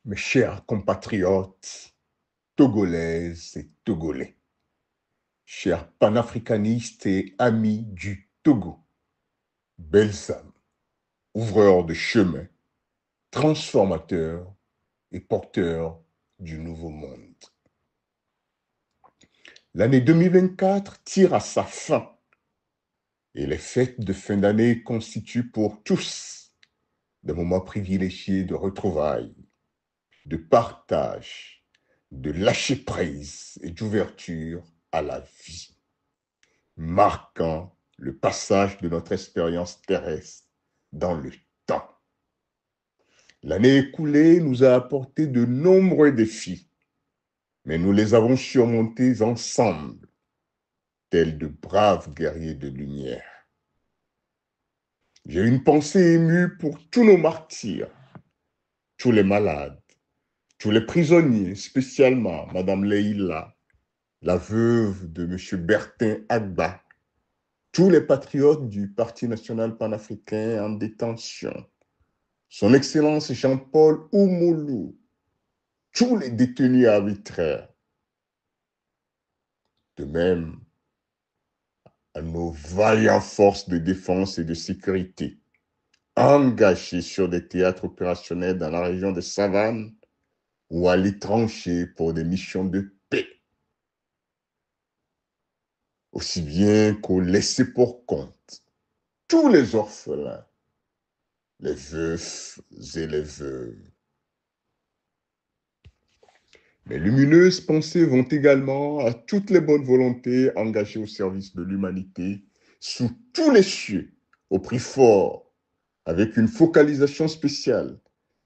Mes chers compatriotes togolaises et togolais, chers panafricanistes et amis du Togo, belles âmes, ouvreurs de chemin, transformateurs et porteurs du nouveau monde. L'année 2024 tire à sa fin et les fêtes de fin d'année constituent pour tous des moments privilégiés de retrouvailles, de partage, de lâcher-prise et d'ouverture à la vie, marquant le passage de notre expérience terrestre dans le temps. L'année écoulée nous a apporté de nombreux défis, mais nous les avons surmontés ensemble, tels de braves guerriers de lumière. J'ai une pensée émue pour tous nos martyrs, tous les malades, tous les prisonniers, spécialement Madame Leïla, la veuve de M. Bertin Agba, tous les patriotes du Parti national panafricain en détention, son Excellence Jean-Paul Oumoulou, tous les détenus arbitraires, de même à nos vaillantes forces de défense et de sécurité, engagés sur des théâtres opérationnels dans la région des Savanes ou à l'étranger pour des missions de paix, aussi bien qu'aux laissés pour compte, tous les orphelins, les veufs et les veuves. Mes lumineuses pensées vont également à toutes les bonnes volontés engagées au service de l'humanité sous tous les cieux, au prix fort, avec une focalisation spéciale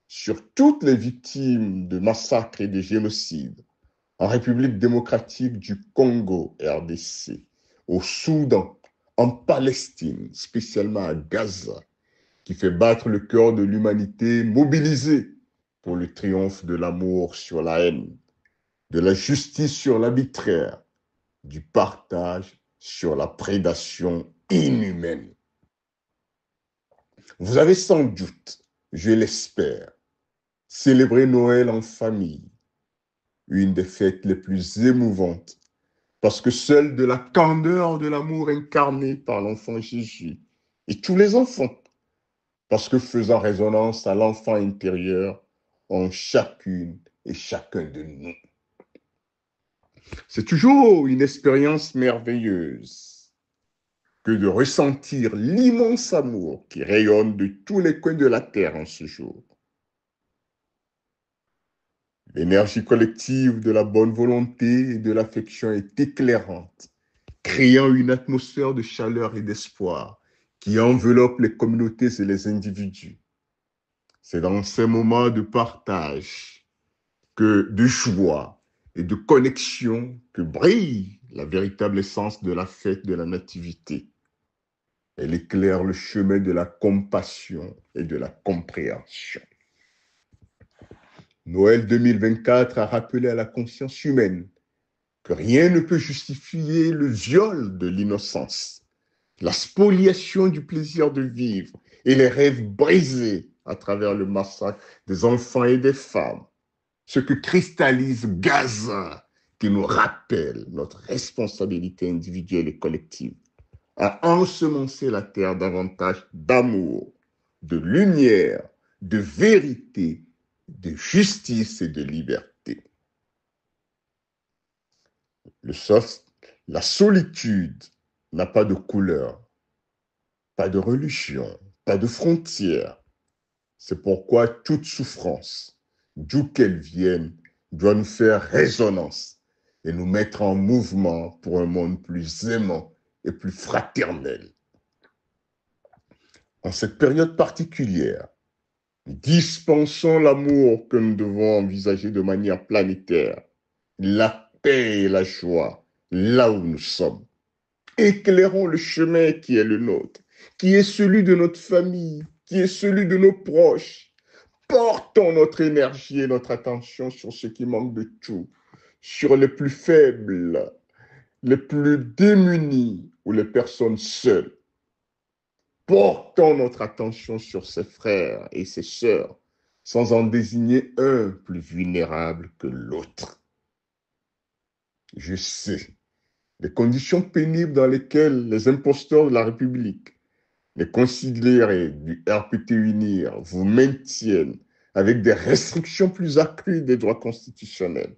sur toutes les victimes de massacres et de génocides en République démocratique du Congo, RDC, au Soudan, en Palestine, spécialement à Gaza, qui fait battre le cœur de l'humanité mobilisée pour le triomphe de l'amour sur la haine, de la justice sur l'arbitraire, du partage sur la prédation inhumaine. Vous avez sans doute, je l'espère, célébré Noël en famille, une des fêtes les plus émouvantes, parce que seule de la candeur de l'amour incarné par l'enfant Jésus et tous les enfants, parce que faisant résonance à l'enfant intérieur en chacune et chacun de nous. C'est toujours une expérience merveilleuse que de ressentir l'immense amour qui rayonne de tous les coins de la terre en ce jour. L'énergie collective de la bonne volonté et de l'affection est éclairante, créant une atmosphère de chaleur et d'espoir qui enveloppe les communautés et les individus. C'est dans ces moments de partage, de joie et de connexion que brille la véritable essence de la fête de la Nativité. Elle éclaire le chemin de la compassion et de la compréhension. Noël 2024 a rappelé à la conscience humaine que rien ne peut justifier le viol de l'innocence, la spoliation du plaisir de vivre et les rêves brisés à travers le massacre des enfants et des femmes. Ce que cristallise Gaza, qui nous rappelle notre responsabilité individuelle et collective à ensemencer la terre davantage d'amour, de lumière, de vérité, de justice et de liberté. La solitude n'a pas de couleur, pas de religion, pas de frontières. C'est pourquoi toute souffrance, d'où qu'elle vienne, doit nous faire résonance et nous mettre en mouvement pour un monde plus aimant et plus fraternel. En cette période particulière, dispensons l'amour que nous devons envisager de manière planétaire, la paix et la joie là où nous sommes. Éclairons le chemin qui est le nôtre, qui est celui de notre famille, qui est celui de nos proches. Portons notre énergie et notre attention sur ce qui manque de tout, sur les plus faibles, les plus démunis ou les personnes seules. Portons notre attention sur ses frères et ses sœurs, sans en désigner un plus vulnérable que l'autre. Je sais les conditions pénibles dans lesquelles les imposteurs de la République, les considérés du RPT UNIR vous maintiennent avec des restrictions plus accrues des droits constitutionnels,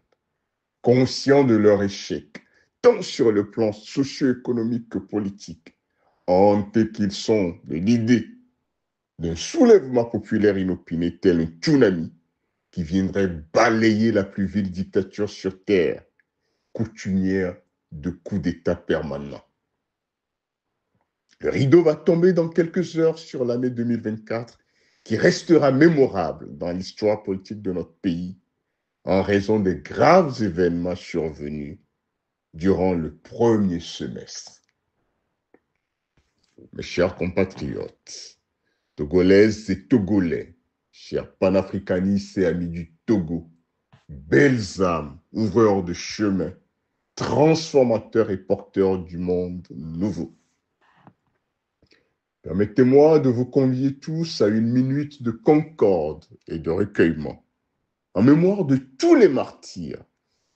conscients de leur échec, tant sur le plan socio-économique que politique, hantés qu'ils sont de l'idée d'un soulèvement populaire inopiné tel un tsunami qui viendrait balayer la plus vile dictature sur terre, coutumière de coups d'État permanents. Le rideau va tomber dans quelques heures sur l'année 2024 qui restera mémorable dans l'histoire politique de notre pays en raison des graves événements survenus durant le premier semestre. Mes chers compatriotes, Togolaises et Togolais, chers panafricanistes et amis du Togo, belles âmes, ouvreurs de chemin, transformateurs et porteurs du monde nouveau. Permettez-moi de vous convier tous à une minute de concorde et de recueillement, en mémoire de tous les martyrs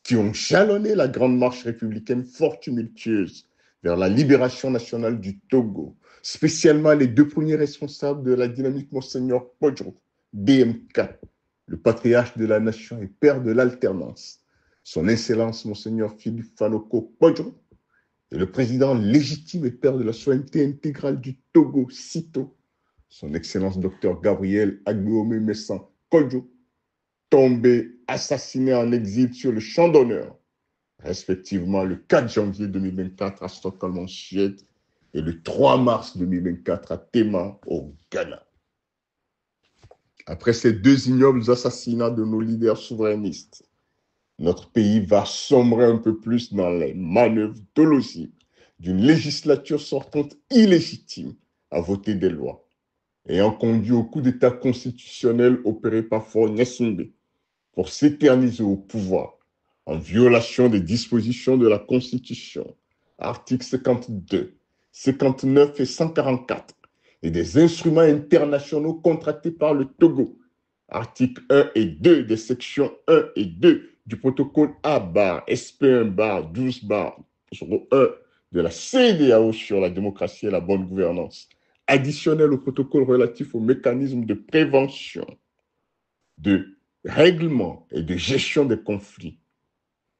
qui ont jalonné la grande marche républicaine fort tumultueuse vers la libération nationale du Togo, spécialement les deux premiers responsables de la dynamique, Monseigneur Podjo, BMK, le patriarche de la nation et père de l'alternance, son Excellence Monseigneur Philippe Fanoko Podjo, et le président légitime et père de la souveraineté intégrale du Togo, Cito, son Excellence Dr Gabriel Agbeome Messan Kodjo, tombé, assassiné en exil sur le champ d'honneur, respectivement le 4 janvier 2024 à Stockholm en Suède et le 3 mars 2024 à Tema au Ghana. Après ces deux ignobles assassinats de nos leaders souverainistes, notre pays va sombrer un peu plus dans les manœuvres dolosives d'une législature sortante illégitime à voter des lois, ayant conduit au coup d'État constitutionnel opéré par Faure Gnassingbé pour s'éterniser au pouvoir en violation des dispositions de la Constitution, articles 52, 59 et 144, et des instruments internationaux contractés par le Togo, articles 1 et 2 des sections 1 et 2 du protocole A-SP1-12-01 de la CEDEAO sur la démocratie et la bonne gouvernance, additionnel au protocole relatif aux mécanismes de prévention, de règlement et de gestion des conflits,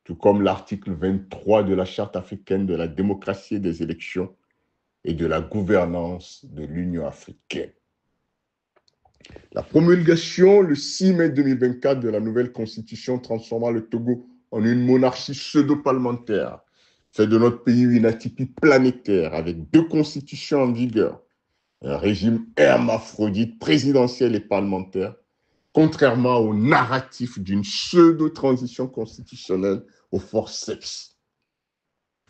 tout comme l'article 23 de la Charte africaine de la démocratie et des élections et de la gouvernance de l'Union africaine. La promulgation le 6 mai 2024 de la nouvelle constitution transformant le Togo en une monarchie pseudo-parlementaire fait de notre pays une atypie planétaire avec deux constitutions en vigueur, un régime hermaphrodite présidentiel et parlementaire, contrairement au narratif d'une pseudo-transition constitutionnelle au forceps.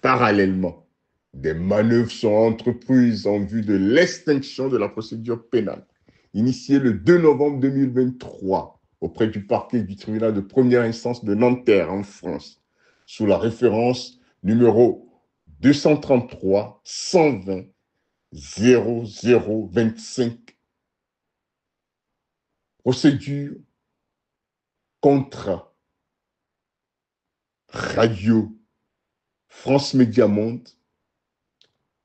Parallèlement, des manœuvres sont entreprises en vue de l'extinction de la procédure pénale, initiée le 2 novembre 2023 auprès du parquet du tribunal de première instance de Nanterre en France, sous la référence numéro 233 120 0025. Procédure contre Radio France Média Monde,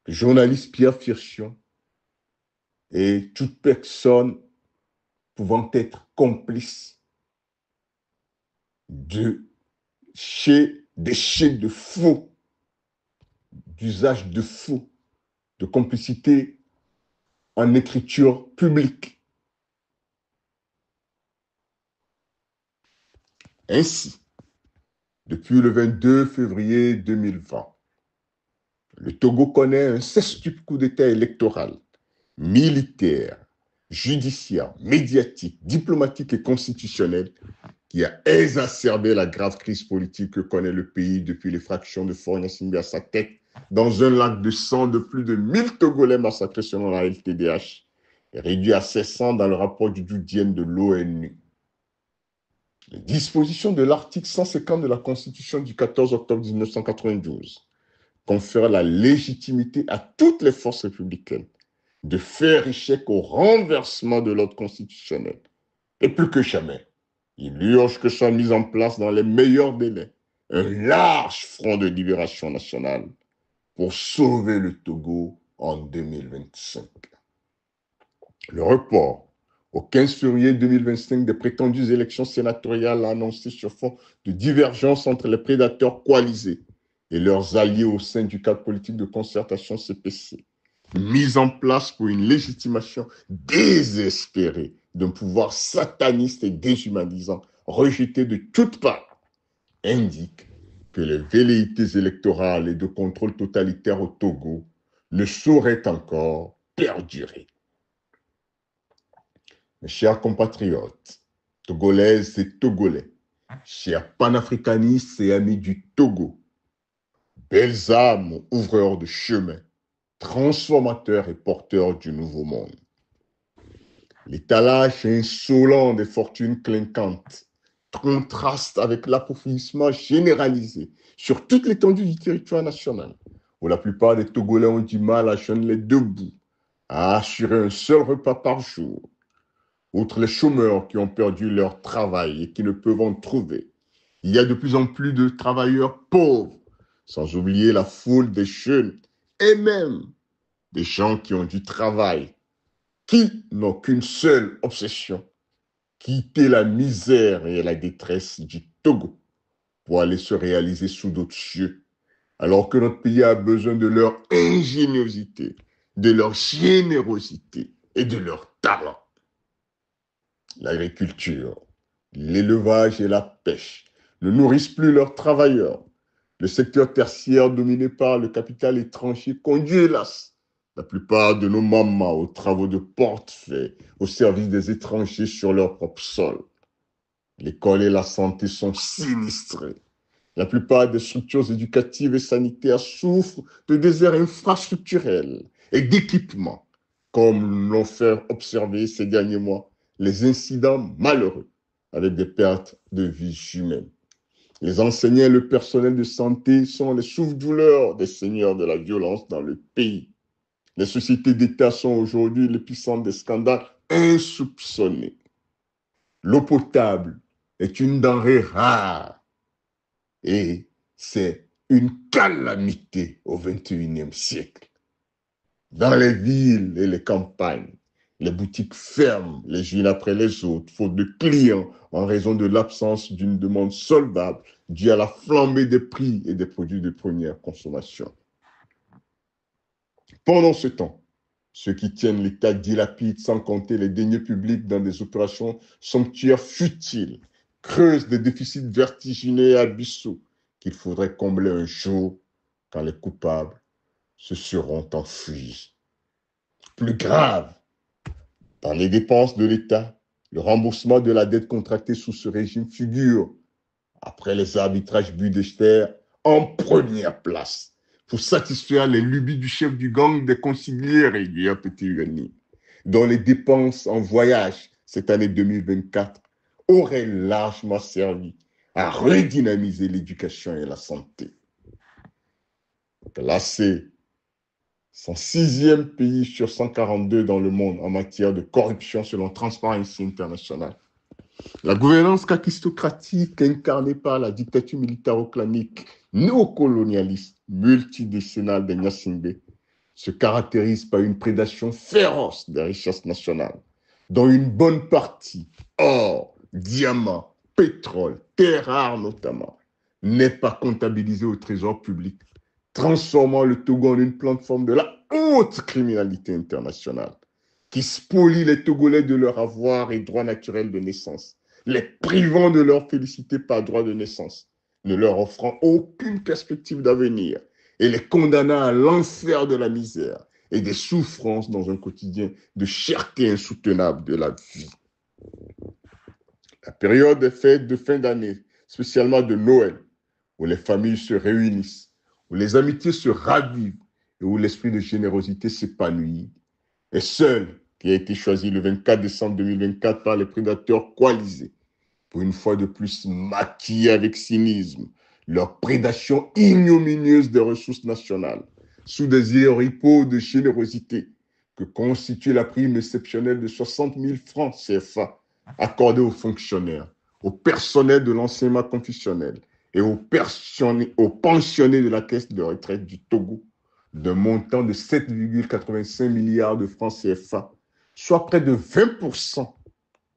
le journaliste Pierre Firchion et toute personne pouvant être complice de déchets de faux, d'usage de faux, de complicité en écriture publique. Ainsi, depuis le 22 février 2020, le Togo connaît un sextuple coup d'État électoral, militaire, judiciaire, médiatique, diplomatique et constitutionnel qui a exacerbé la grave crise politique que connaît le pays depuis l'effraction de Faure Gnassingbé à sa tête dans un lac de sang de plus de 1000 Togolais massacrés selon la LTDH et réduits à 600 dans le rapport du Doudien de l'ONU. Les dispositions de l'article 150 de la Constitution du 14 octobre 1992 confèrent la légitimité à toutes les forces républicaines de faire échec au renversement de l'ordre constitutionnel. Et plus que jamais, il urge que soit mis en place dans les meilleurs délais un large front de libération nationale pour sauver le Togo en 2025. Le report au 15 février 2025 des prétendues élections sénatoriales annoncées sur fond de divergence entre les prédateurs coalisés et leurs alliés au sein du cadre politique de concertation CPC, mise en place pour une légitimation désespérée d'un pouvoir sataniste et déshumanisant rejeté de toutes parts, indique que les velléités électorales et de contrôle totalitaire au Togo ne sauraient encore perdurer. Mes chers compatriotes, Togolaises et Togolais, chers panafricanistes et amis du Togo, belles âmes ouvreurs de chemin, transformateurs et porteurs du nouveau monde. L'étalage insolent des fortunes clinquantes contraste avec l'appauvrissement généralisé sur toute l'étendue du territoire national, où la plupart des Togolais ont du mal à joindre les deux bouts, à assurer un seul repas par jour. Outre les chômeurs qui ont perdu leur travail et qui ne peuvent en trouver, il y a de plus en plus de travailleurs pauvres, sans oublier la foule des jeunes et même des gens qui ont du travail, qui n'ont qu'une seule obsession, quitter la misère et la détresse du Togo pour aller se réaliser sous d'autres cieux, alors que notre pays a besoin de leur ingéniosité, de leur générosité et de leur talent. L'agriculture, l'élevage et la pêche ne nourrissent plus leurs travailleurs. Le secteur tertiaire dominé par le capital étranger conduit, hélas, la plupart de nos mamans aux travaux de portefeuille au service des étrangers sur leur propre sol. L'école et la santé sont sinistrées. La plupart des structures éducatives et sanitaires souffrent de déserts infrastructurels et d'équipements, comme l'ont fait observer ces derniers mois les incidents malheureux avec des pertes de vies humaines. Les enseignants et le personnel de santé sont les souffres-douleurs des seigneurs de la violence dans le pays. Les sociétés d'État sont aujourd'hui l'épicentre des scandales insoupçonnés. L'eau potable est une denrée rare et c'est une calamité au XXIe siècle. Dans les villes et les campagnes, les boutiques ferment les unes après les autres, faute de clients en raison de l'absence d'une demande solvable due à la flambée des prix et des produits de première consommation. Pendant ce temps, ceux qui tiennent l'État dilapident sans compter les deniers publics dans des opérations somptuaires futiles, creusent des déficits vertigineux et abyssaux qu'il faudrait combler un jour quand les coupables se seront enfuis. Plus grave, dans les dépenses de l'État, le remboursement de la dette contractée sous ce régime figure, après les arbitrages budgétaires, en première place pour satisfaire les lubies du chef du gang des consiglières régulières Petit-Uni, dont les dépenses en voyage cette année 2024 auraient largement servi à redynamiser l'éducation et la santé. Classé 106e pays sur 142 dans le monde en matière de corruption selon Transparency International. La gouvernance kakistocratique incarnée par la dictature militaro-clanique néocolonialiste multidécennale des Nyasingbe se caractérise par une prédation féroce des richesses nationales, dont une bonne partie, or, diamants, pétrole, terres rares notamment, n'est pas comptabilisée au trésor public, transformant le Togo en une plateforme de la haute criminalité internationale, qui spolie les Togolais de leur avoir et droit naturel de naissance, les privant de leur félicité par droit de naissance, ne leur offrant aucune perspective d'avenir et les condamnant à l'enfer de la misère et des souffrances dans un quotidien de cherté insoutenable de la vie. La période des fêtes de fin d'année, spécialement de Noël, où les familles se réunissent, où les amitiés se ravivent et où l'esprit de générosité s'épanouit, est celle qui a été choisie le 24 décembre 2024 par les prédateurs coalisés pour une fois de plus maquiller avec cynisme leur prédation ignominieuse des ressources nationales, sous des oripeaux de générosité que constitue la prime exceptionnelle de 60 000 francs CFA accordée aux fonctionnaires, au personnel de l'enseignement confessionnel et aux pensionnés de la caisse de retraite du Togo, d'un montant de 7,85 milliards de francs CFA, soit près de 20%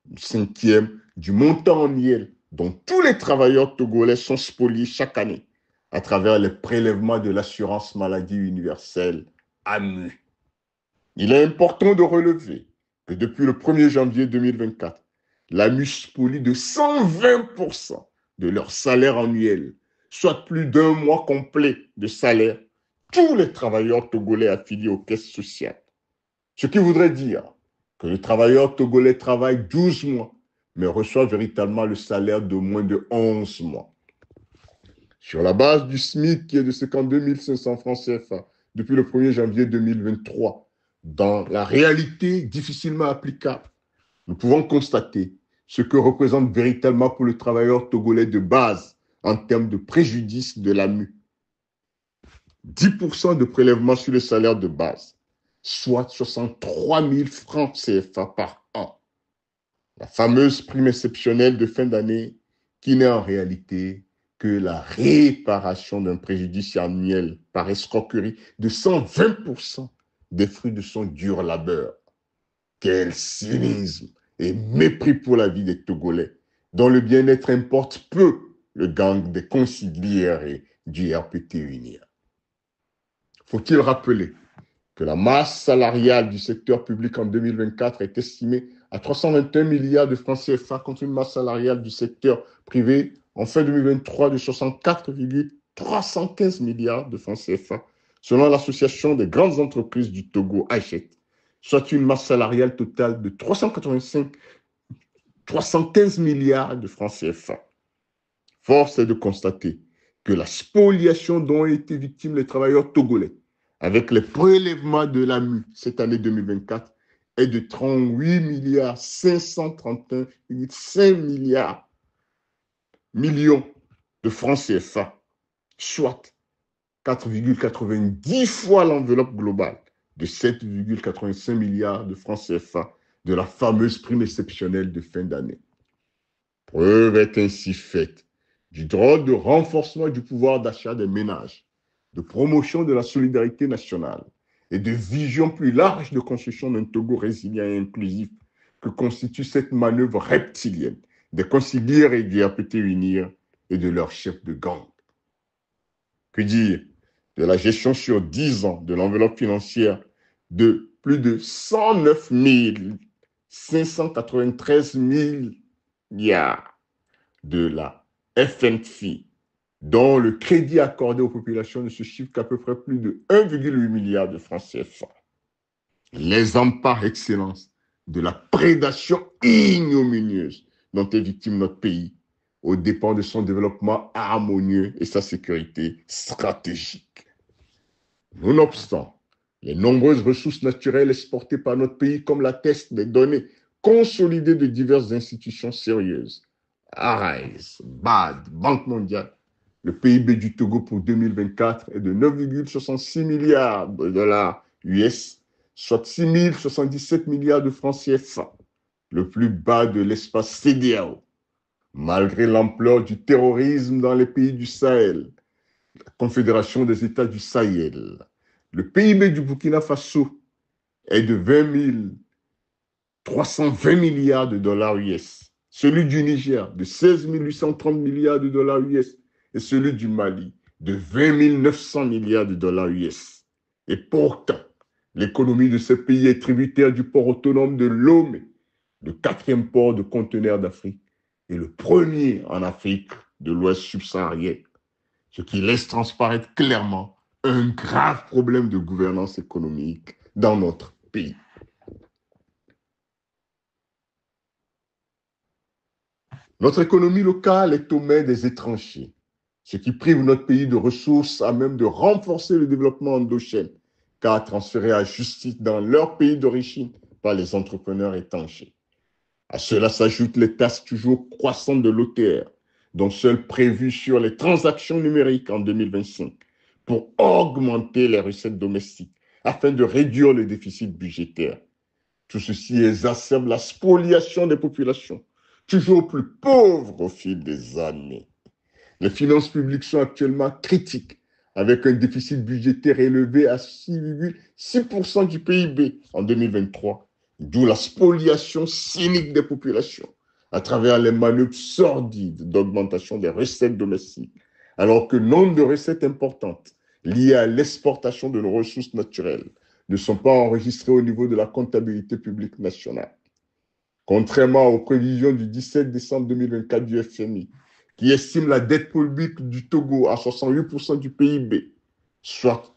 du cinquième du montant annuel dont tous les travailleurs togolais sont spoliés chaque année à travers les prélèvements de l'assurance maladie universelle AMU. Il est important de relever que depuis le 1er janvier 2024, l'AMU spolie de 120% de leur salaire annuel, soit plus d'un mois complet de salaire, tous les travailleurs togolais affiliés aux caisses sociales. Ce qui voudrait dire que les travailleurs togolais travaillent 12 mois, mais reçoivent véritablement le salaire de moins de 11 mois. Sur la base du SMIC qui est de 52 500 francs CFA depuis le 1er janvier 2023, dans la réalité difficilement applicable, nous pouvons constater ce que représente véritablement pour le travailleur togolais de base en termes de préjudice de l'AMU. 10% de prélèvement sur le salaire de base, soit 63 000 francs CFA par an. La fameuse prime exceptionnelle de fin d'année qui n'est en réalité que la réparation d'un préjudice annuel par escroquerie de 120% des fruits de son dur labeur. Quel cynisme et mépris pour la vie des Togolais, dont le bien-être importe peu le gang des consiglières et du RPT UNIA. Faut-il rappeler que la masse salariale du secteur public en 2024 est estimée à 321 milliards de francs CFA contre une masse salariale du secteur privé en fin 2023 de 64,315 milliards de francs CFA, selon l'Association des grandes entreprises du Togo, AGET, soit une masse salariale totale de 315 milliards de francs CFA. Force est de constater que la spoliation dont ont été victimes les travailleurs togolais avec les prélèvements de l'AMU cette année 2024 est de 38 milliards 531,5 millions de francs CFA, soit 4,90 fois l'enveloppe globale de 7,85 milliards de francs CFA de la fameuse prime exceptionnelle de fin d'année. Preuve est ainsi faite du droit de renforcement du pouvoir d'achat des ménages, de promotion de la solidarité nationale et de vision plus large de construction d'un Togo résilient et inclusif que constitue cette manœuvre reptilienne des consiglières et du RPT UNIR et de leurs chefs de gang. Que dire de la gestion sur 10 ans de l'enveloppe financière de plus de 109 593 milliards de la FNFI, dont le crédit accordé aux populations ne se chiffre qu'à peu près plus de 1,8 milliard de francs CFA. L'exemple par excellence de la prédation ignominieuse dont est victime notre pays aux dépens de son développement harmonieux et sa sécurité stratégique. Nonobstant les nombreuses ressources naturelles exportées par notre pays, comme l'attestent des données consolidées de diverses institutions sérieuses, Arise, BAD, Banque mondiale, le PIB du Togo pour 2024 est de 9,66 milliards de dollars US, soit 6 077 milliards de francs CFA, le plus bas de l'espace CEDEAO. Malgré l'ampleur du terrorisme dans les pays du Sahel, la Confédération des États du Sahel, le PIB du Burkina Faso est de 20 320 milliards de dollars US, celui du Niger de 16 830 milliards de dollars US et celui du Mali de 20 900 milliards de dollars US. Et pourtant, l'économie de ces pays est tributaire du port autonome de Lomé, le 4e port de conteneurs d'Afrique et le premier en Afrique de l'Ouest subsaharien, ce qui laisse transparaître clairement un grave problème de gouvernance économique dans notre pays. Notre économie locale est aux mains des étrangers, ce qui prive notre pays de ressources à même de renforcer le développement endogène, car transféré à justice dans leur pays d'origine par les entrepreneurs étrangers. À cela s'ajoutent les taxes toujours croissantes de l'OTR, dont celles prévues sur les transactions numériques en 2025, pour augmenter les recettes domestiques afin de réduire le déficit budgétaire. Tout ceci exacerbe la spoliation des populations, toujours plus pauvres au fil des années. Les finances publiques sont actuellement critiques, avec un déficit budgétaire élevé à 6,6% du PIB en 2023, d'où la spoliation cynique des populations à travers les manœuvres sordides d'augmentation des recettes domestiques, alors que nombre de recettes importantes liées à l'exportation de nos ressources naturelles ne sont pas enregistrées au niveau de la comptabilité publique nationale. Contrairement aux prévisions du 17 décembre 2024 du FMI, qui estime la dette publique du Togo à 68% du PIB, soit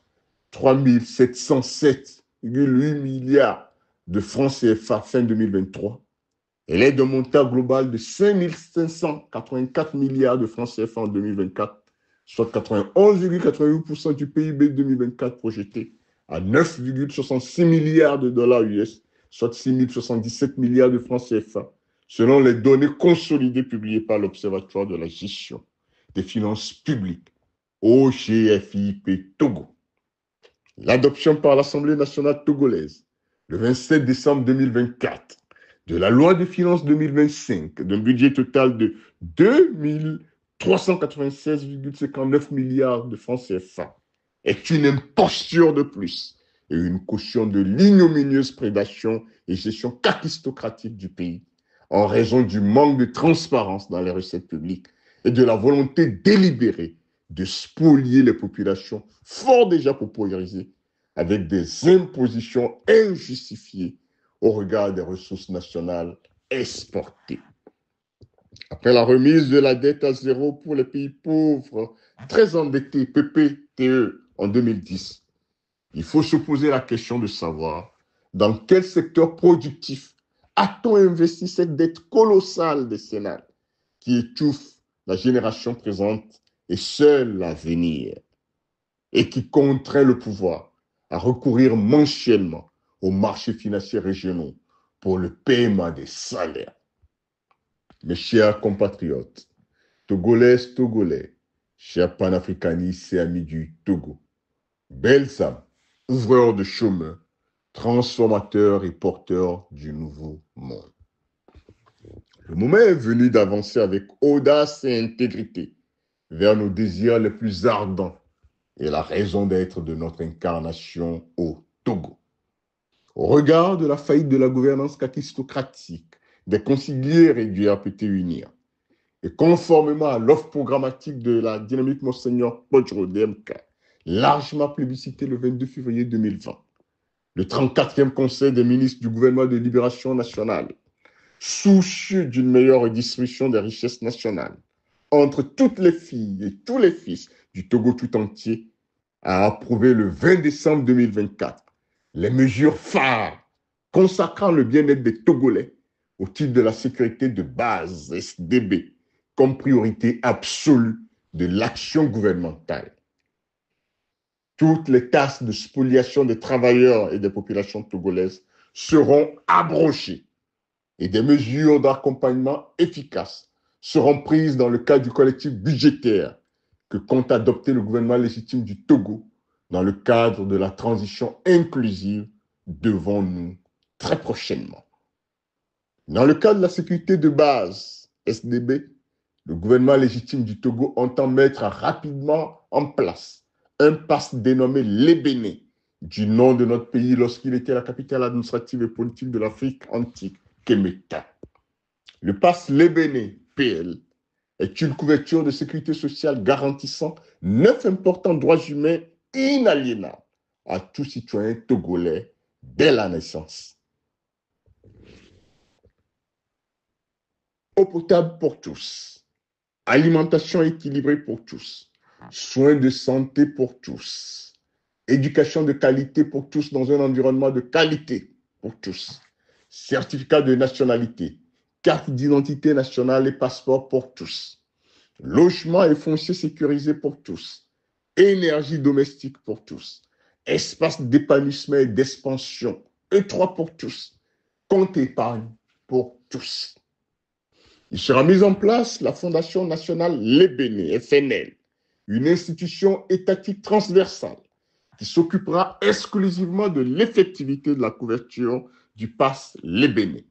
3 707,8 milliards de francs CFA fin 2023. Elle est d'un montant global de 5 584 milliards de francs CFA en 2024, soit 91,88% du PIB 2024 projeté à 9,66 milliards de dollars US, soit 6 077 milliards de francs CFA, selon les données consolidées publiées par l'Observatoire de la gestion des finances publiques, OGFIP Togo. L'adoption par l'Assemblée nationale togolaise, le 27 décembre 2024, de la loi de finances 2025, d'un budget total de 2 396,59 milliards de francs CFA, est une imposture de plus et une caution de l'ignominieuse prédation et gestion capistocratique du pays, en raison du manque de transparence dans les recettes publiques et de la volonté délibérée de spolier les populations fort déjà paupérisées avec des impositions injustifiées au regard des ressources nationales exportées. Après la remise de la dette à zéro pour les pays pauvres, très endettés, PPTE, en 2010, il faut se poser la question de savoir dans quel secteur productif a-t-on investi cette dette colossale décennale qui étouffe la génération présente et seule l'avenir et qui contraint le pouvoir à recourir mensuellement aux marchés financiers régionaux pour le paiement des salaires. Mes chers compatriotes, Togolaises, Togolais, chers panafricanistes et amis du Togo, belles âmes, ouvreurs de chemin, transformateurs et porteurs du nouveau monde. Le moment est venu d'avancer avec audace et intégrité vers nos désirs les plus ardents et la raison d'être de notre incarnation au Togo. Au regard de la faillite de la gouvernance kakistocratique, des conciliaires et du RPT UNIR, et conformément à l'offre programmatique de la dynamique Monseigneur Podjro DMK, largement plébiscité le 22 février 2020, le 34e Conseil des ministres du gouvernement de libération nationale, soucieux d'une meilleure redistribution des richesses nationales entre toutes les filles et tous les fils du Togo tout entier, a approuvé le 20 décembre 2024 les mesures phares consacrant le bien-être des Togolais au titre de la sécurité de base SDB comme priorité absolue de l'action gouvernementale. Toutes les tâches de spoliation des travailleurs et des populations togolaises seront abrogées et des mesures d'accompagnement efficaces seront prises dans le cadre du collectif budgétaire que compte adopter le gouvernement légitime du Togo dans le cadre de la transition inclusive devant nous très prochainement. Dans le cadre de la sécurité de base, SDB, le gouvernement légitime du Togo entend mettre rapidement en place un pass dénommé l'Ébéné, du nom de notre pays lorsqu'il était la capitale administrative et politique de l'Afrique antique, Kéméta. Le pass l'Ébéné, PL, est une couverture de sécurité sociale garantissant 9 importants droits humains inaliénables à tout citoyen togolais dès la naissance. Eau potable pour tous, alimentation équilibrée pour tous, soins de santé pour tous, éducation de qualité pour tous dans un environnement de qualité pour tous, certificat de nationalité, carte d'identité nationale et passeport pour tous, logement et foncier sécurisé pour tous, énergie domestique pour tous, espace d'épanouissement et d'expansion, E3 pour tous, compte épargne, pour tous. Il sera mis en place la Fondation nationale Lébéné, FNL, une institution étatique transversale qui s'occupera exclusivement de l'effectivité de la couverture du pass Lébéné.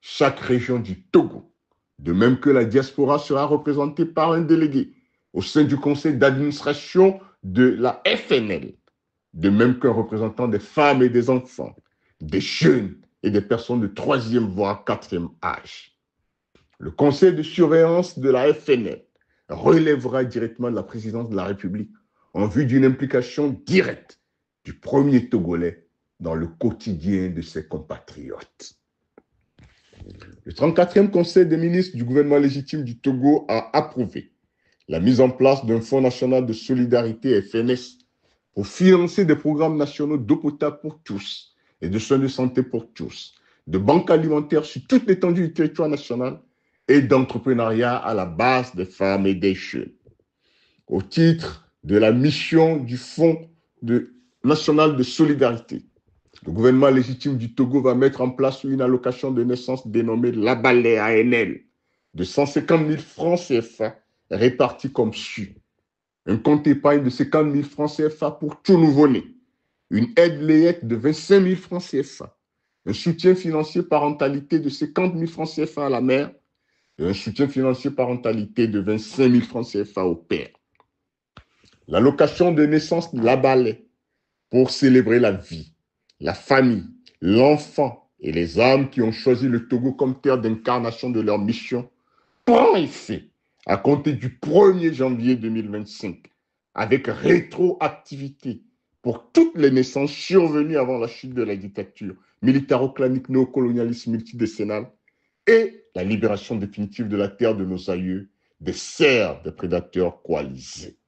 Chaque région du Togo, de même que la diaspora, sera représentée par un délégué au sein du conseil d'administration de la FNL, de même qu'un représentant des femmes et des enfants, des jeunes et des personnes de 3e voire 4e âge. Le conseil de surveillance de la FNL relèvera directement de la présidence de la République en vue d'une implication directe du premier Togolais dans le quotidien de ses compatriotes. Le 34e Conseil des ministres du gouvernement légitime du Togo a approuvé la mise en place d'un Fonds national de solidarité FNS pour financer des programmes nationaux d'eau potable pour tous et de soins de santé pour tous, de banques alimentaires sur toute l'étendue du territoire national et d'entrepreneuriat à la base des femmes et des jeunes. Au titre de la mission du Fonds national de solidarité, le gouvernement légitime du Togo va mettre en place une allocation de naissance dénommée Labalé ANL de 150 000 francs CFA répartis comme suit. Un compte épargne de 50 000 francs CFA pour tout nouveau-né, une aide LEEC de 25 000 francs CFA, un soutien financier parentalité de 50 000 francs CFA à la mère et un soutien financier parentalité de 25 000 francs CFA au père. L'allocation de naissance Labalé pour célébrer la vie, la famille, l'enfant et les âmes qui ont choisi le Togo comme terre d'incarnation de leur mission prend effet à compter du 1er janvier 2025, avec rétroactivité pour toutes les naissances survenues avant la chute de la dictature militaro-clanique néocolonialiste multidécennale et la libération définitive de la terre de nos aïeux des serfs des prédateurs coalisés.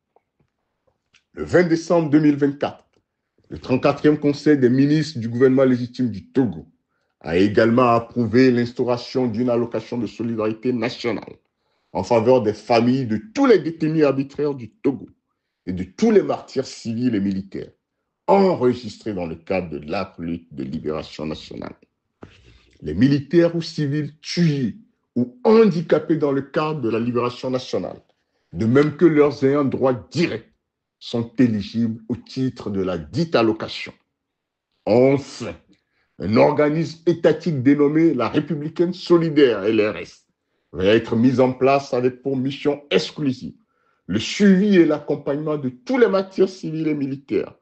Le 20 décembre 2024, le 34e Conseil des ministres du gouvernement légitime du Togo a également approuvé l'instauration d'une allocation de solidarité nationale en faveur des familles de tous les détenus arbitraires du Togo et de tous les martyrs civils et militaires enregistrés dans le cadre de la lutte de libération nationale. Les militaires ou civils tués ou handicapés dans le cadre de la libération nationale, de même que leurs ayants droit direct, sont éligibles au titre de la dite allocation. Enfin, un organisme étatique dénommé la Républicaine Solidaire, LRS, va être mis en place avec pour mission exclusive le suivi et l'accompagnement de tous les martyrs civils et militaires,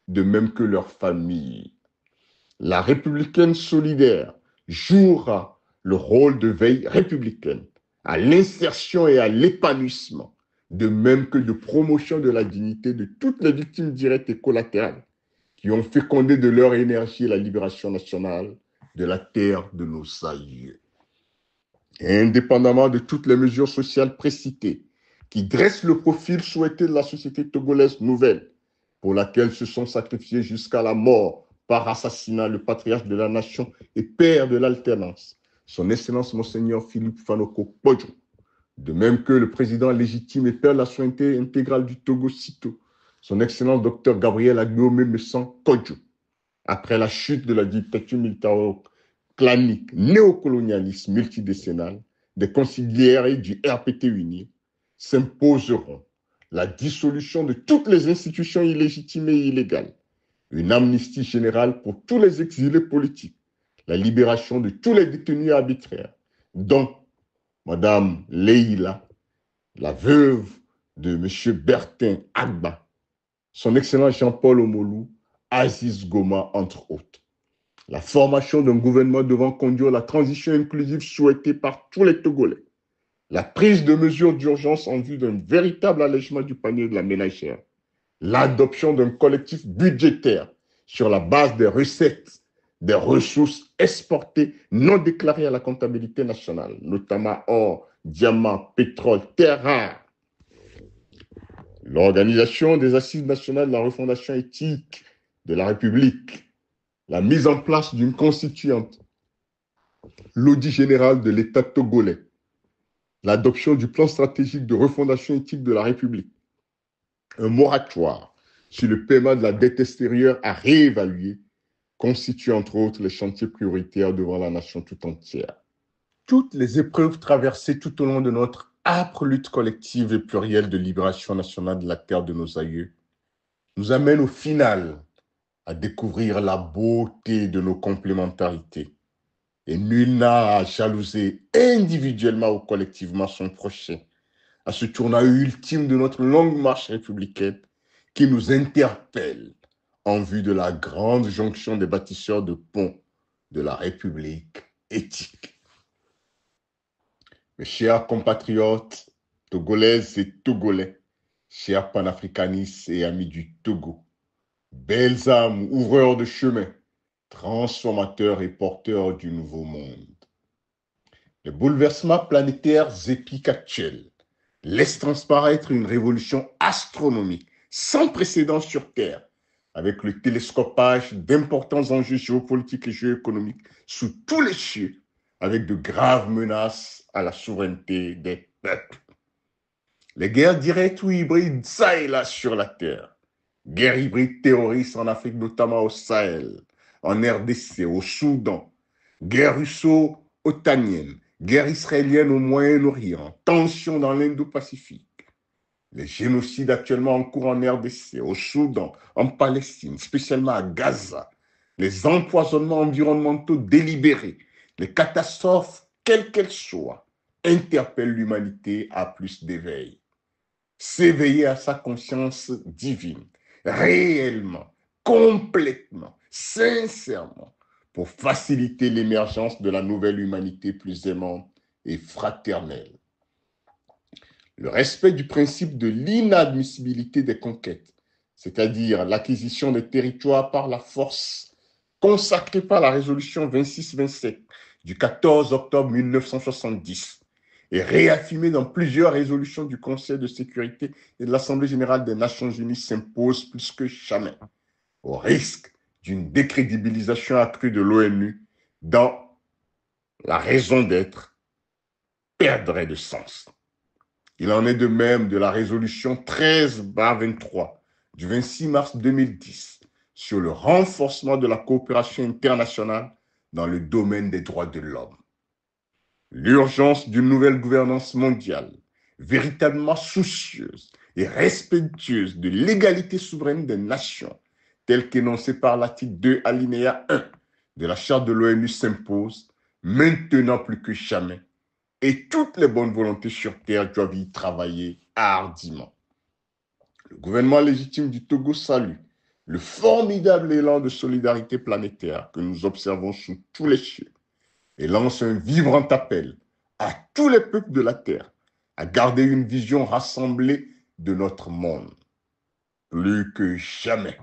de même que leurs familles. La Républicaine Solidaire jouera le rôle de veille républicaine à l'insertion et à l'épanouissement, de même que de promotion de la dignité de toutes les victimes directes et collatérales qui ont fécondé de leur énergie la libération nationale de la terre de nos aïeux. Indépendamment de toutes les mesures sociales précitées qui dressent le profil souhaité de la société togolaise nouvelle, pour laquelle se sont sacrifiés jusqu'à la mort par assassinat le patriarche de la nation et père de l'alternance, son Excellence Monseigneur Philippe Fanoko Podjo, de même que le président légitime et père de la souveraineté intégrale du Togo Cito, son Excellence Dr Gabriel Aguiomé Messan Kodjo, après la chute de la dictature militaro-clanique néocolonialiste multidécennale, des conciliaires et du RPT uni s'imposeront la dissolution de toutes les institutions illégitimes et illégales, une amnistie générale pour tous les exilés politiques, la libération de tous les détenus arbitraires, dont Madame Leïla, la veuve de M. Bertin Agba, son Excellence Jean-Paul Omolou, Aziz Goma, entre autres. La formation d'un gouvernement devant conduire la transition inclusive souhaitée par tous les Togolais. La prise de mesures d'urgence en vue d'un véritable allègement du panier de la ménagère. L'adoption d'un collectif budgétaire sur la base des recettes, des ressources exportées non déclarées à la comptabilité nationale, notamment or, diamants, pétrole, terres rares. L'organisation des assises nationales de la refondation éthique de la République, la mise en place d'une constituante, l'audit général de l'État togolais, l'adoption du plan stratégique de refondation éthique de la République, un moratoire sur le paiement de la dette extérieure à réévaluer constitue entre autres les chantiers prioritaires devant la nation tout entière. toutes les épreuves traversées tout au long de notre âpre lutte collective et plurielle de libération nationale de la terre de nos aïeux nous amènent au final à découvrir la beauté de nos complémentarités. Et nul n'a à jalouser individuellement ou collectivement son prochain, à ce tournant ultime de notre longue marche républicaine qui nous interpelle en vue de la grande jonction des bâtisseurs de ponts de la République éthique. Mes chers compatriotes togolaises et togolais, chers panafricanistes et amis du Togo, belles âmes ouvreurs de chemin, transformateurs et porteurs du nouveau monde. Les bouleversements planétaires épiques actuels laissent transparaître une révolution astronomique sans précédent sur Terre, avec le télescopage d'importants enjeux géopolitiques et géoéconomiques sous tous les cieux, avec de graves menaces à la souveraineté des peuples. Les guerres directes ou hybrides ça et là sur la Terre, guerres hybrides terroristes en Afrique, notamment au Sahel, en RDC, au Soudan, guerre russo-otanienne, guerre israélienne au Moyen-Orient, tensions dans l'Indo-Pacifique, les génocides actuellement en cours en RDC, au Soudan, en Palestine, spécialement à Gaza, les empoisonnements environnementaux délibérés, les catastrophes, quelles qu'elles soient, interpellent l'humanité à plus d'éveil. S'éveiller à sa conscience divine, réellement, complètement, sincèrement, pour faciliter l'émergence de la nouvelle humanité plus aimante et fraternelle. Le respect du principe de l'inadmissibilité des conquêtes, c'est-à-dire l'acquisition des territoires par la force consacrée par la résolution 26-27 du 14 octobre 1970 et réaffirmée dans plusieurs résolutions du Conseil de sécurité et de l'Assemblée générale des Nations unies s'impose plus que jamais, au risque d'une décrédibilisation accrue de l'ONU dans la raison d'être perdrait de sens. Il en est de même de la résolution 13/23 du 26 mars 2010 sur le renforcement de la coopération internationale dans le domaine des droits de l'homme. L'urgence d'une nouvelle gouvernance mondiale, véritablement soucieuse et respectueuse de l'égalité souveraine des nations, telle qu'énoncée par l'article 2 alinéa 1 de la Charte de l'ONU s'impose, maintenant plus que jamais, et toutes les bonnes volontés sur Terre doivent y travailler hardiment. Le gouvernement légitime du Togo salue le formidable élan de solidarité planétaire que nous observons sous tous les cieux et lance un vibrant appel à tous les peuples de la Terre à garder une vision rassemblée de notre monde. Plus que jamais,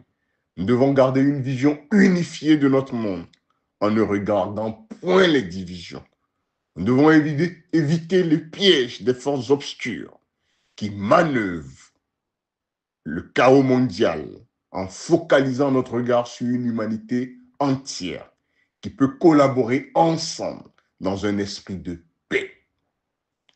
nous devons garder une vision unifiée de notre monde en ne regardant point les divisions. Nous devons éviter le piège des forces obscures qui manœuvrent le chaos mondial en focalisant notre regard sur une humanité entière qui peut collaborer ensemble dans un esprit de paix.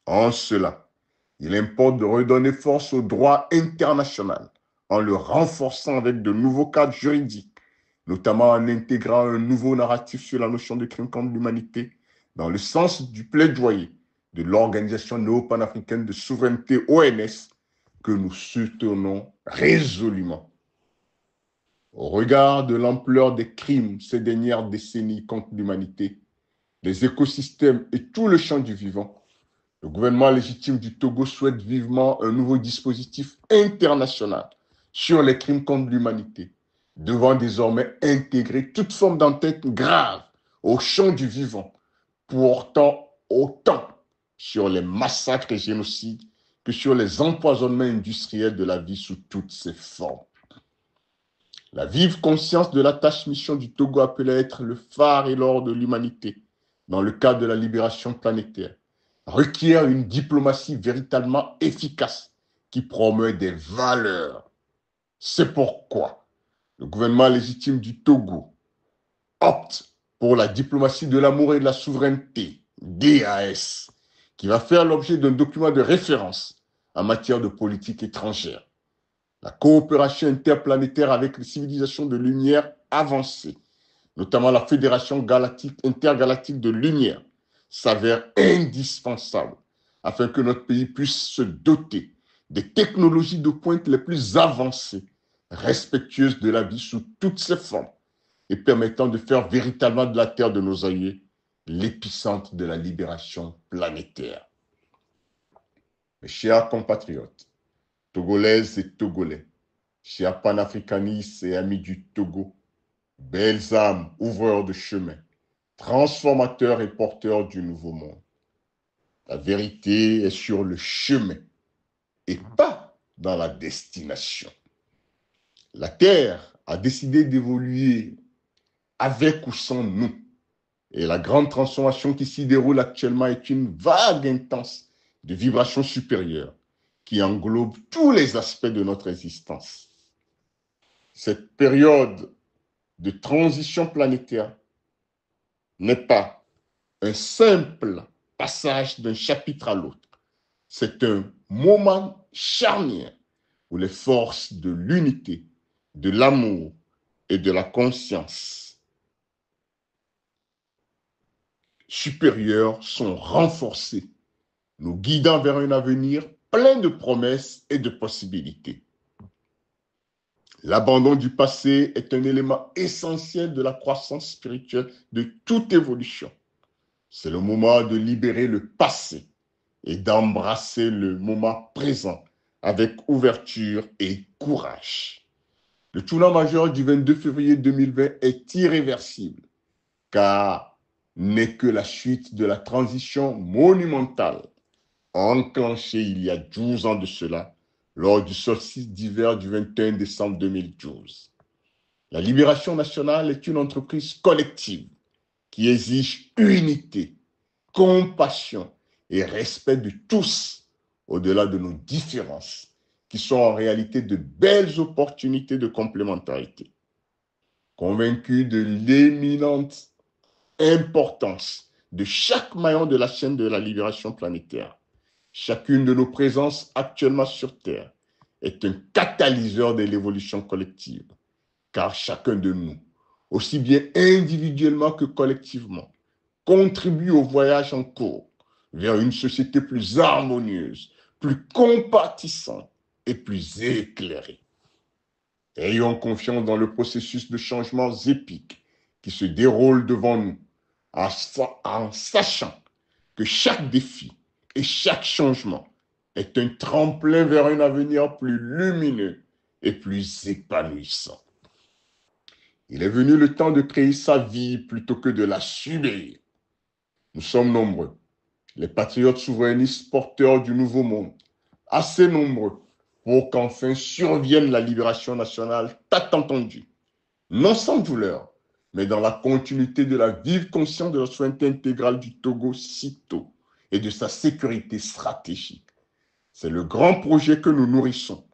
En cela, il importe de redonner force au droit international en le renforçant avec de nouveaux cadres juridiques, notamment en intégrant un nouveau narratif sur la notion de crime contre l'humanité dans le sens du plaidoyer de l'Organisation néo-panafricaine de souveraineté ONS que nous soutenons résolument. Au regard de l'ampleur des crimes ces dernières décennies contre l'humanité, les écosystèmes et tout le champ du vivant, le gouvernement légitime du Togo souhaite vivement un nouveau dispositif international sur les crimes contre l'humanité, devant désormais intégrer toute forme d'entête grave au champ du vivant, portant autant sur les massacres et génocides que sur les empoisonnements industriels de la vie sous toutes ses formes. La vive conscience de la tâche-mission du Togo appelée à être le phare et l'or de l'humanité dans le cadre de la libération planétaire requiert une diplomatie véritablement efficace qui promeut des valeurs. C'est pourquoi le gouvernement légitime du Togo opte pour la diplomatie de l'amour et de la souveraineté, DAS, qui va faire l'objet d'un document de référence en matière de politique étrangère. La coopération interplanétaire avec les civilisations de lumière avancées, notamment la Fédération intergalactique de lumière, s'avère indispensable afin que notre pays puisse se doter des technologies de pointe les plus avancées, respectueuses de la vie sous toutes ses formes et permettant de faire véritablement de la terre de nos aïeux l'épicentre de la libération planétaire. Mes chers compatriotes, Togolaises et Togolais, chers panafricanistes et amis du Togo, belles âmes, ouvreurs de chemin, transformateurs et porteurs du nouveau monde. La vérité est sur le chemin et pas dans la destination. La Terre a décidé d'évoluer avec ou sans nous. Et la grande transformation qui s'y déroule actuellement est une vague intense de vibrations supérieures qui englobe tous les aspects de notre existence. Cette période de transition planétaire n'est pas un simple passage d'un chapitre à l'autre. C'est un moment charnière où les forces de l'unité, de l'amour et de la conscience supérieures sont renforcées, nous guidant vers un avenir plein de promesses et de possibilités. L'abandon du passé est un élément essentiel de la croissance spirituelle de toute évolution. C'est le moment de libérer le passé et d'embrasser le moment présent avec ouverture et courage. Le tournant majeur du 22 février 2020 est irréversible, car n'est que la suite de la transition monumentale enclenchée il y a 12 ans de cela, lors du solstice d'hiver du 21 décembre 2012. La libération nationale est une entreprise collective qui exige unité, compassion et respect de tous, au-delà de nos différences, qui sont en réalité de belles opportunités de complémentarité. Convaincu de l'éminente importance de chaque maillon de la chaîne de la libération planétaire, chacune de nos présences actuellement sur Terre est un catalyseur de l'évolution collective, car chacun de nous, aussi bien individuellement que collectivement, contribue au voyage en cours vers une société plus harmonieuse, plus compatissante et plus éclairée. Ayons confiance dans le processus de changements épiques qui se déroule devant nous, en sachant que chaque défi et chaque changement est un tremplin vers un avenir plus lumineux et plus épanouissant. Il est venu le temps de créer sa vie plutôt que de la subir. Nous sommes nombreux, les patriotes souverainistes porteurs du nouveau monde, assez nombreux pour qu'enfin survienne la libération nationale tant entendue, non sans douleur, mais dans la continuité de la vive conscience de la souveraineté intégrale du Togo sitôt et de sa sécurité stratégique. C'est le grand projet que nous nourrissons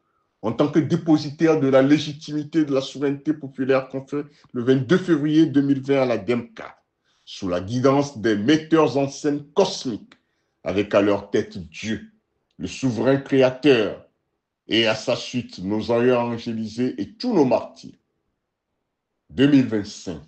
en tant que dépositaire de la légitimité de la souveraineté populaire conférée le 22 février 2020 à la DEMCA, sous la guidance des metteurs en scène cosmiques, avec à leur tête Dieu, le souverain créateur, et à sa suite nos aïeux angélisés et tous nos martyrs. 2025,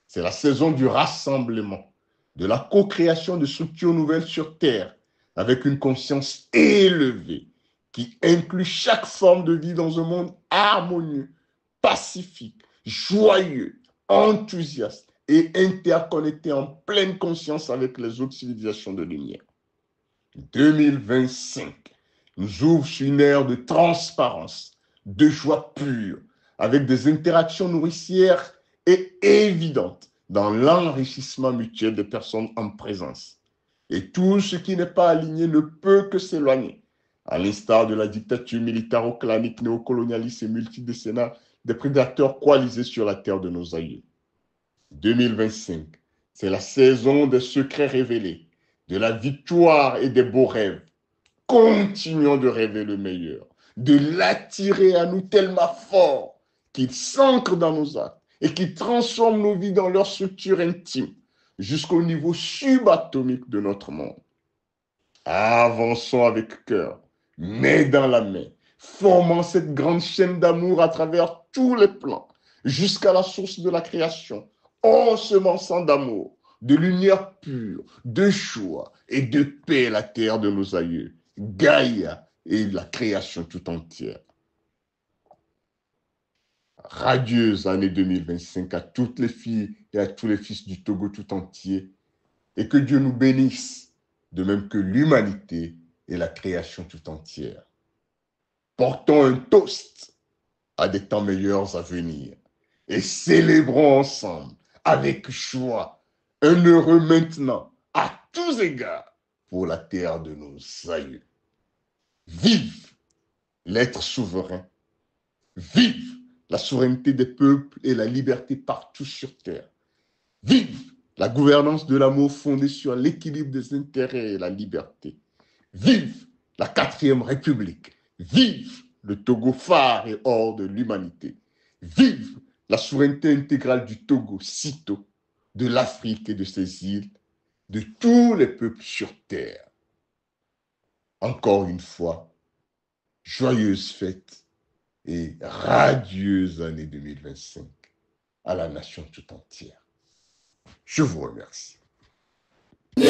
c'est la saison du rassemblement, de la co-création de structures nouvelles sur Terre, avec une conscience élevée qui inclut chaque forme de vie dans un monde harmonieux, pacifique, joyeux, enthousiaste et interconnecté en pleine conscience avec les autres civilisations de lumière. 2025 nous ouvre sur une ère de transparence, de joie pure, avec des interactions nourricières et évidentes dans l'enrichissement mutuel des personnes en présence. Et tout ce qui n'est pas aligné ne peut que s'éloigner, à l'instar de la dictature militaro-clanique, néocolonialiste et multidécennale des prédateurs coalisés sur la terre de nos aïeux. 2025, c'est la saison des secrets révélés, de la victoire et des beaux rêves. Continuons de rêver le meilleur, de l'attirer à nous tellement fort qu'il s'ancre dans nos actes et qu'il transforme nos vies dans leur structure intime jusqu'au niveau subatomique de notre monde. Avançons avec cœur, main dans la main, formant cette grande chaîne d'amour à travers tous les plans, jusqu'à la source de la création, ensemençant d'amour, de lumière pure, de joie et de paix la terre de nos aïeux, Gaïa et la création tout entière. Radieuse année 2025 à toutes les filles et à tous les fils du Togo tout entier, et que Dieu nous bénisse, de même que l'humanité et la création tout entière. Portons un toast à des temps meilleurs à venir et célébrons ensemble, avec joie, un heureux maintenant, à tous égards, pour la terre de nos aïeux. Vive l'être souverain, vive la souveraineté des peuples et la liberté partout sur terre. Vive la gouvernance de l'amour fondée sur l'équilibre des intérêts et la liberté. Vive la 4e République. Vive le Togo phare et or de l'humanité. Vive la souveraineté intégrale du Togo, Cito, de l'Afrique et de ses îles, de tous les peuples sur terre. Encore une fois, joyeuse fête et radieuse année 2025 à la nation tout entière. Je vous remercie. Nous